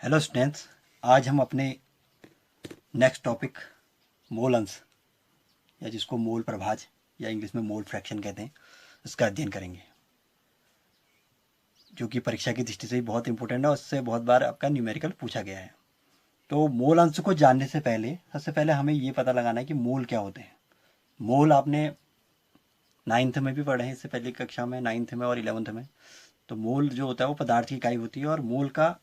Hello students. आज हम अपने नेक्स्ट टॉपिक मोल अंश या जिसको मोल प्रभाज या इंग्लिश में मोल फ्रैक्शन कहते हैं इसका अध्ययन करेंगे, जो कि परीक्षा की दृष्टि से भी बहुत इंपॉर्टेंट है और उससे बहुत बार आपका न्यूमेरिकल पूछा गया है। तो मोल अंश को जानने से पहले सबसे पहले हमें ये पता लगाना है कि मोल क्या होते हैं। मोल आपने नाइन्थ में भी पढ़े हैं, इससे पहले कक्षा में नाइन्थ में और 11th में। तो मोल जो होता है वो पदार्थ की इकाई होती है और मोल का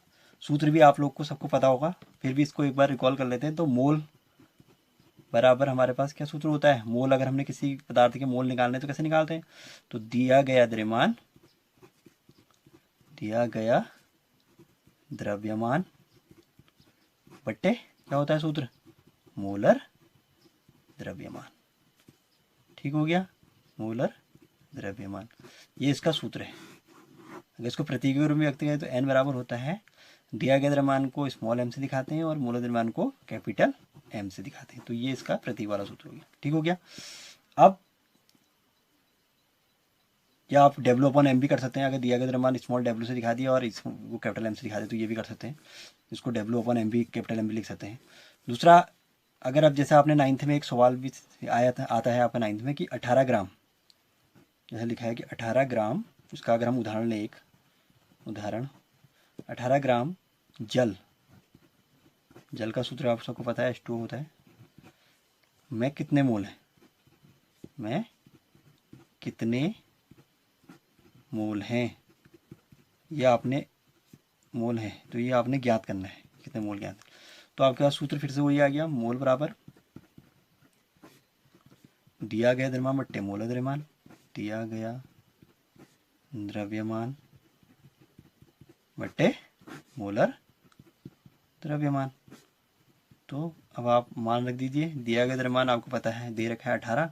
सूत्र भी आप लोग को सबको पता होगा, फिर भी इसको एक बार रिकॉल कर लेते हैं। तो मोल बराबर हमारे पास क्या सूत्र होता है। मोल अगर हमने किसी पदार्थ के मोल निकालने तो कैसे निकालते हैं, तो दिया गया द्रव्यमान बट्टे क्या होता है सूत्र, मोलर द्रव्यमान। ठीक हो गया, मोलर द्रव्यमान ये इसका सूत्र है। अगर इसको प्रतीक के रूप में व्यक्त करें तो n बराबर होता है, दिया गया द्रव्यमान को स्मॉल m से दिखाते हैं और मोलर द्रव्यमान को कैपिटल M से दिखाते हैं। तो ये इसका प्रतीक वाला सूत्र हो गया। ठीक हो गया। अब या आप डब्ल्यू अपॉन एम भी कर सकते हैं। अगर दिया गया द्रव्यमान स्मॉल डब्ल्यू से दिखा दिया और इसको कैपिटल एम से दिखा दे तो ये भी कर सकते हैं। इसको डब्ल्यू अपॉन एम भी कैपिटल एम भी लिख सकते हैं। दूसरा, अगर अब जैसे आपने नाइन्थ में एक सवाल भी आता है आपका नाइन्थ में कि 18 ग्राम, जैसे लिखा है कि 18 ग्राम, उसका अगर हम उदाहरण लें, एक उदाहरण 18 ग्राम जल का सूत्र आप सबको पता है, H2O होता है, में कितने मोल है, में कितने मोल हैं, ये आपने मोल है तो ये आपने ज्ञात करना है, कितने मोल ज्ञात। तो आपके पास सूत्र फिर से वही आ गया, मोल बराबर दिया गया द्रव्यमान बट्टे मोलर द्रव्यमान, दिया गया द्रव्यमान बट्टे मोलर द्रव्यमान। तो अब आप मान रख दीजिए, दिया गया द्रव्यमान आपको पता है दे रखा है 18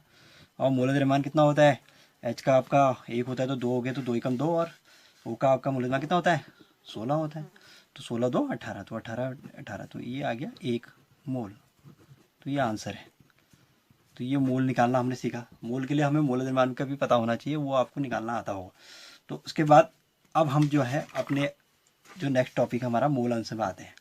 और मोलर द्रव्यमान कितना होता है, एच का आपका 1 होता है तो 2 हो गए, तो 2 एकम 2 और ओ का आपका मोलर द्रव्यमान कितना होता है 16 होता है। तो 16 2 18, तो 18 तो ये आ गया 1 मोल। तो ये आंसर है। तो ये मोल निकालना हमने सीखा। मोल के लिए हमें मोल द्रव्यमान का भी पता होना चाहिए, वो आपको निकालना आता होगा। तो उसके बाद अब हम जो है अपने जो नेक्स्ट टॉपिक हमारा मोल अंश में आते हैं।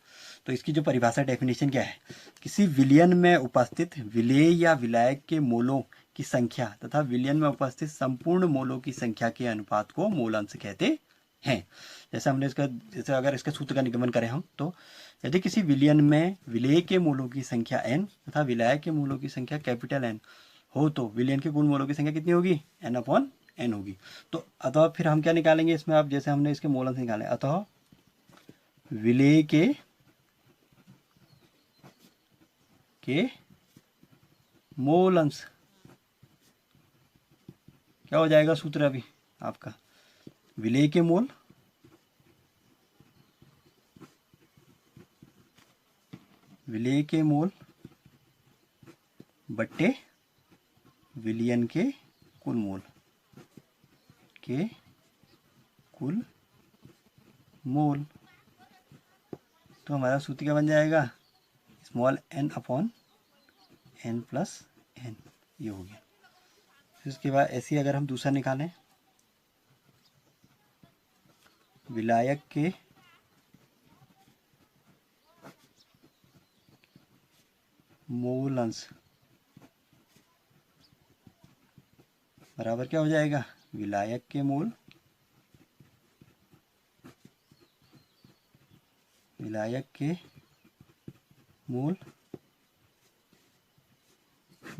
तो इसकी जो परिभाषा डेफिनेशन क्या है, किसी विलयन में उपस्थित विलेय या विलायक के मोलों की संख्या तथा विलयन में उपस्थित संपूर्ण मोलों की संख्या के अनुपात को मोल अंश कहते हैं। जैसे हमने इसका, जैसे अगर इसके सूत्र का निगमन करें हम, तो यदि किसी विलयन में विलेय के मोलों की संख्या n तथा विलायक के मोलों की संख्या कैपिटल N हो तो विलयन के कुल मोलों की संख्या कितनी होगी, n अपॉन n होगी। तो अतः फिर हम क्या निकालेंगे इसमें, अब जैसे हमने इसके मोल अंश निकाले, अतः विलेय के मोल अंश क्या हो जाएगा सूत्र अभी आपका, विलेय के मोल बट्टे विलयन के कुल मोल। तो हमारा सूत्र क्या बन जाएगा, small n upon n plus n, ये हो गया। फिर उसके बाद ऐसे ही अगर हम दूसरा निकालें, विलायक के मोल अंश बराबर क्या हो जाएगा, विलायक के मोल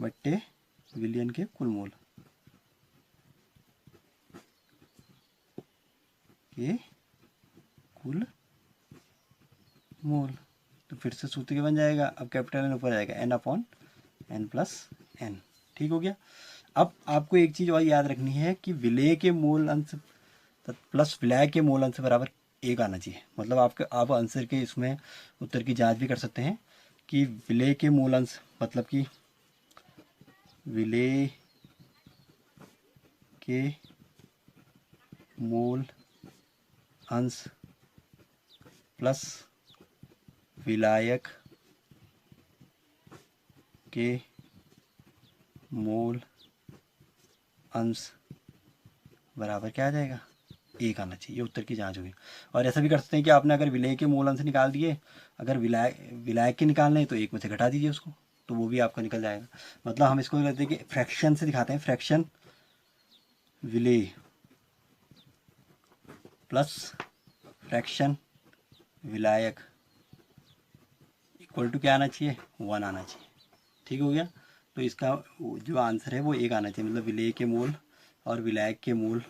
बट्टे विलयन के कुल मोल। तो फिर से सूत्र क्या बन जाएगा, अब कैपिटल एन ऊपर जाएगा, n upon n plus n। ठीक हो गया। अब आपको एक चीज़ और याद रखनी है कि विलेय के मोल अंश प्लस विलायक के मोल अंश बराबर 1 आना चाहिए। मतलब आप आंसर के इसमें उत्तर की जांच भी कर सकते हैं कि विलेय के मोल अंश मतलब कि विलेय के मोल अंश प्लस विलायक के मोल अंश बराबर क्या आ जाएगा, 1 आना चाहिए, ये उत्तर की जांच होगी। और ऐसा भी कर सकते हैं कि आपने अगर विलेय के मूल अंश निकाल दिए, अगर विलायक के निकालने हैं तो 1 में से घटा दीजिए उसको, तो वो भी आपका निकल जाएगा। मतलब हम इसको कहते हैं कि फ्रैक्शन से दिखाते हैं, फ्रैक्शन विलेय प्लस फ्रैक्शन विलायक इक्वल टू क्या आना चाहिए, 1 आना चाहिए। ठीक हो गया। तो इसका जो आंसर है वो 1 आना चाहिए, मतलब विलेय के मूल और विलायक के मूल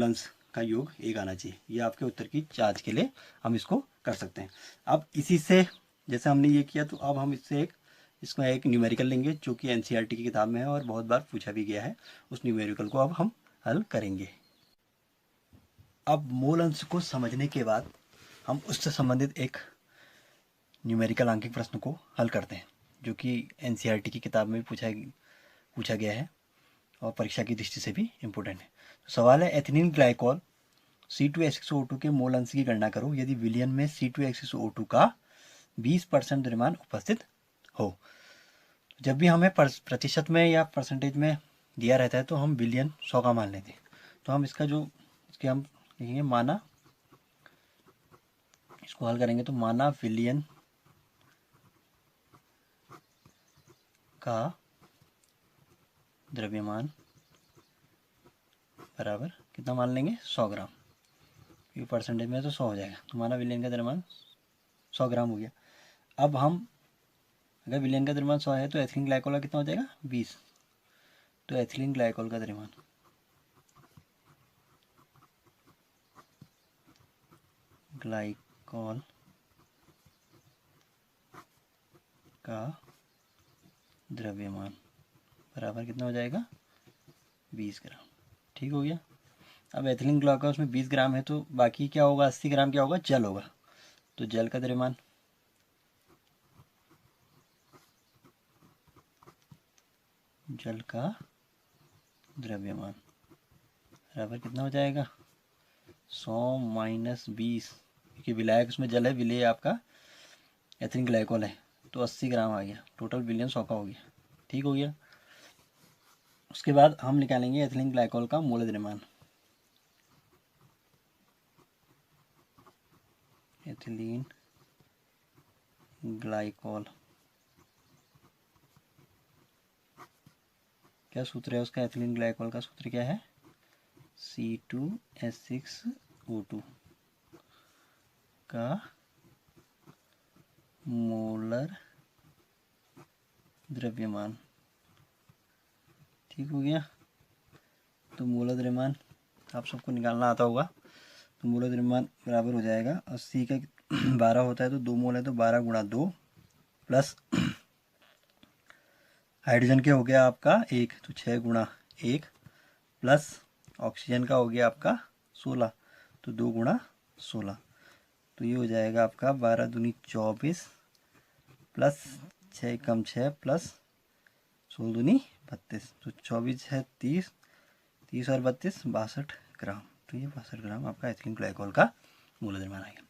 अंश का योग 1 आना चाहिए। ये आपके उत्तर की जांच के लिए हम इसको कर सकते हैं। अब इसी से जैसे हमने ये किया, तो अब हम इसमें एक न्यूमेरिकल लेंगे जो कि एनसीईआरटी की किताब में है और बहुत बार पूछा भी गया है। उस न्यूमेरिकल को अब हम हल करेंगे। अब मूल अंश को समझने के बाद हम उससे संबंधित एक न्यूमेरिकल अंकित प्रश्न को हल करते हैं, जो कि एनसीईआरटी की किताब में पूछा गया है और परीक्षा की दृष्टि से भी इम्पोर्टेंट है। तो सवाल है, एथिलीन ग्लाइकोल C2H6O2 के मोल अंश की गणना करो यदि विलियन में C2H6O2 का 20% द्रव्यमान उपस्थित हो। जब भी हमें प्रतिशत में या परसेंटेज में दिया रहता है तो हम बिलियन 100 का मान लेते हैं। तो हम इसके हम लिखेंगे माना, इसको हल करेंगे तो माना विलियन का द्रव्यमान बराबर कितना मान लेंगे, 100 ग्राम, क्योंकि परसेंटेज में तो 100 हो जाएगा। तो माना विलियन का द्रव्यमान 100 ग्राम हो गया। अब हम अगर विलियन का द्रव्यमान 100 है तो एथिलीन ग्लाइकोल का कितना हो जाएगा, 20। तो एथिलीन ग्लाइकोल का द्रव्यमान का द्रव्यमान बराबर कितना हो जाएगा, 20 ग्राम। ठीक हो गया। अब एथिलीन ग्लाइकोल में 20 ग्राम है तो बाकी क्या होगा, 80 ग्राम क्या होगा, जल होगा। तो जल का द्रव्यमान बराबर कितना हो जाएगा, 100 माइनस 20, क्योंकि विलायक उसमें जल है, विलेय आपका एथिलीन ग्लाइकोल है, तो 80 ग्राम आ गया। टोटल विलियन 100 का हो गया। ठीक हो गया। उसके बाद हम निकालेंगे एथिलीन ग्लाइकोल का मोल द्रव्यमान। एथिलीन ग्लाइकोल क्या सूत्र है उसका, एथिलीन ग्लाइकोल का सूत्र क्या है, C2H6O2 का मोलर द्रव्यमान। ठीक हो गया। तो मोलर द्रव्यमान आप सबको निकालना आता होगा। तो मोलर द्रव्यमान बराबर हो जाएगा 80 का 12 होता है तो 2 मोल है तो 12 गुणा 2 प्लस हाइड्रोजन के हो गया आपका 1 तो 6 गुणा 1 प्लस ऑक्सीजन का हो गया आपका 16 तो 2 गुणा 16। तो ये हो जाएगा आपका 12 दूनी 24 प्लस 6 कम 6 प्लस 16 दूनी 32, तो 24 है 30, 30 और 32 62 ग्राम। तो ये 62 ग्राम आपका एथिलीन ग्लाइकोल का मूल द्रव्यमान आएगा।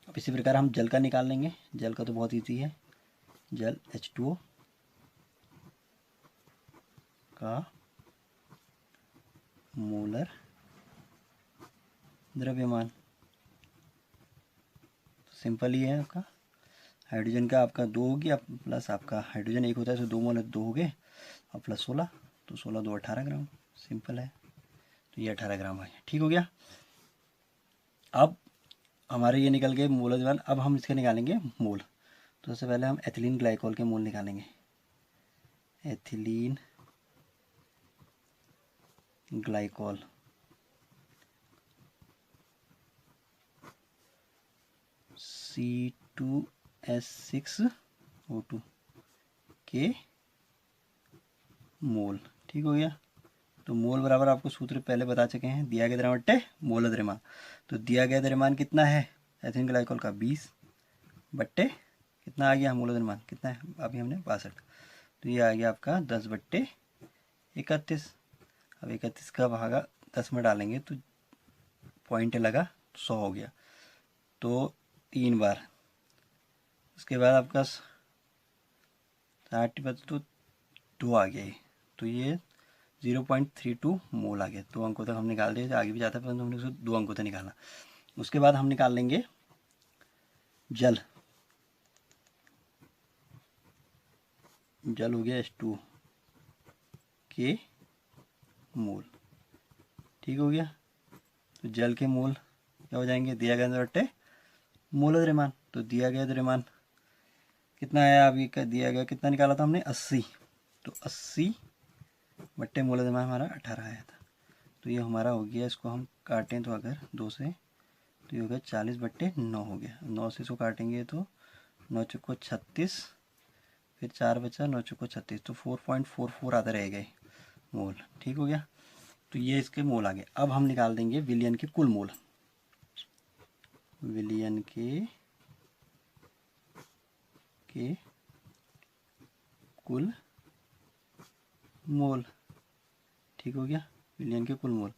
अब इसी प्रकार हम जल का निकाल लेंगे। जल का तो बहुत ईजी है, जल H2O का मोलर द्रव्यमान तो सिंपल ही है आपका। हाइड्रोजन का आपका 2 हो गया प्लस आपका हाइड्रोजन 1 होता है तो 2 मोल है 2 हो गए और प्लस 16 तो 16 2 18 ग्राम, सिंपल है। तो ये 18 ग्राम आ गया। ठीक हो गया। अब हमारे ये निकल गए मोल द्रव्यमान। अब हम इसके निकालेंगे मोल। तो सबसे पहले हम एथिलीन ग्लाइकोल के मोल निकालेंगे। एथिलीन ग्लाइकोल C2H6O2 के मोल। ठीक हो गया। तो मोल बराबर आपको सूत्र पहले बता चुके हैं, दिया गया द्रव्यमान बट्टे मोल द्रव्यमान। तो दिया गया द्रव्यमान कितना है एथिलीन ग्लाइकोल का, 20 बट्टे कितना आ गया मोल द्रव्यमान कितना है, अभी हमने 62। तो ये आ गया आपका 10/31। अब 31 का भागा 10 में डालेंगे तो पॉइंट लगा 100 हो गया, तो 3 बार। उसके बाद आपका 60 पर तो 2 आ गया। तो ये 0.32 मोल आ गया। 2 अंकों तक हम निकाल दिए, आगे भी जाता है परंतु हमने उसको 2 अंकों तक निकाला। उसके बाद हम निकाल लेंगे जल। जल हो गया H2 के मोल, ठीक हो गया। तो जल के मोल क्या हो जाएंगे, दिया गया बट्टे मोल द्रव्यमान। तो दिया गया द्रव्यमान कितना आया, अभी का दिया गया कितना निकाला था हमने 80, तो 80 बट्टे मोल द्रव्यमान हमारा 18 आया था। तो ये हमारा हो गया, इसको हम काटें तो अगर 2 से तो ये हो गया 40/9 हो गया। 9 से इसको काटेंगे तो 9 चौको 36, फिर 4 बचा, 9 चौको 36, तो 4.44 आता रहेगा मोल, ठीक हो गया। तो ये इसके मोल आ गए। अब हम निकाल देंगे विलयन के कुल मोल। विलयन के कुल मोल, ठीक हो गया, विलयन के कुल मोल।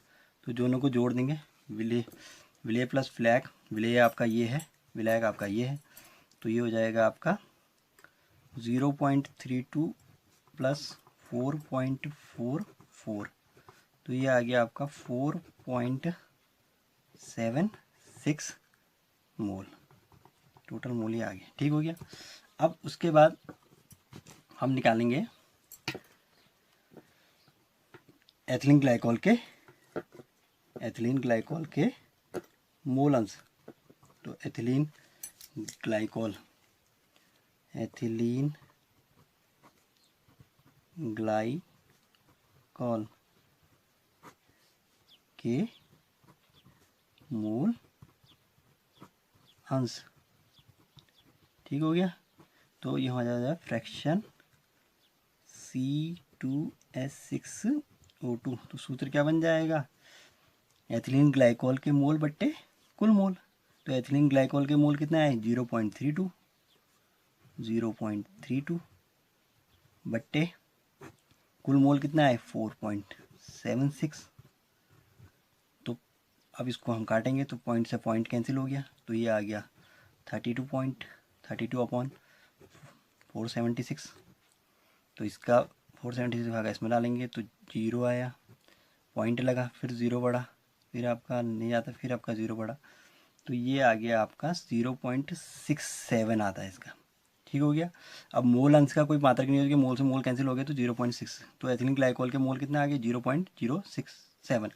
तो दोनों को जोड़ देंगे, विलय प्लस फ्लैग, विलय आपका ये है, विलायक आपका ये है, तो ये हो जाएगा आपका 0.32 प्लस 4.44, तो ये आ गया आपका 4.76 मोल, टोटल मोल ये आ गया, ठीक हो गया। अब उसके बाद हम निकालेंगे एथिलीन ग्लाइकोल के मोल अंश। तो एथिलीन ग्लाइकोल के मोल अंश, ठीक हो गया। तो ये हो जाएगा फ्रैक्शन C2H6O2। तो सूत्र क्या बन जाएगा, एथिलीन ग्लाइकोल के मोल बट्टे कुल मोल। तो एथिलीन ग्लाइकोल के मोल कितना है 0.32 बट्टे कुल मोल कितना है 4.76। तो अब इसको हम काटेंगे तो पॉइंट से पॉइंट कैंसिल हो गया, तो ये आ गया 32.32/476। तो इसका 476 भागा इसमें डालेंगे तो 0 आया, पॉइंट लगा, फिर 0 बढ़ा, फिर आपका नहीं आता, फिर आपका 0 बढ़ा, तो ये आ गया आपका 0.67 आता है इसका, ठीक हो गया। अब मोल अंश का कोई मात्रक नहीं हो गया, मोल से मोल कैंसिल हो गया तो 0.6। तो एथिलीन ग्लाइकोल के मोल कितना आ गए 0.067।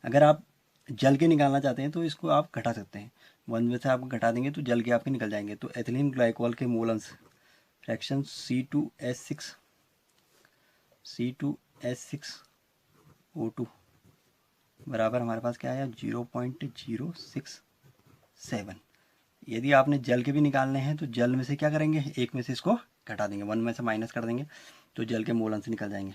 अगर आप जल के निकालना चाहते हैं तो इसको आप घटा सकते हैं, 1 में से आप घटा देंगे तो जल के आपके निकल जाएंगे। तो एथिलीन ग्लाइकोल के मोल अंश फ्रैक्शन C2H6O2 बराबर हमारे पास क्या आया 0.067। यदि आपने जल के भी निकालने हैं तो जल में से क्या करेंगे, एक में से इसको घटा देंगे, 1 में से माइनस कर देंगे तो जल के मोल अंश निकल जाएंगे।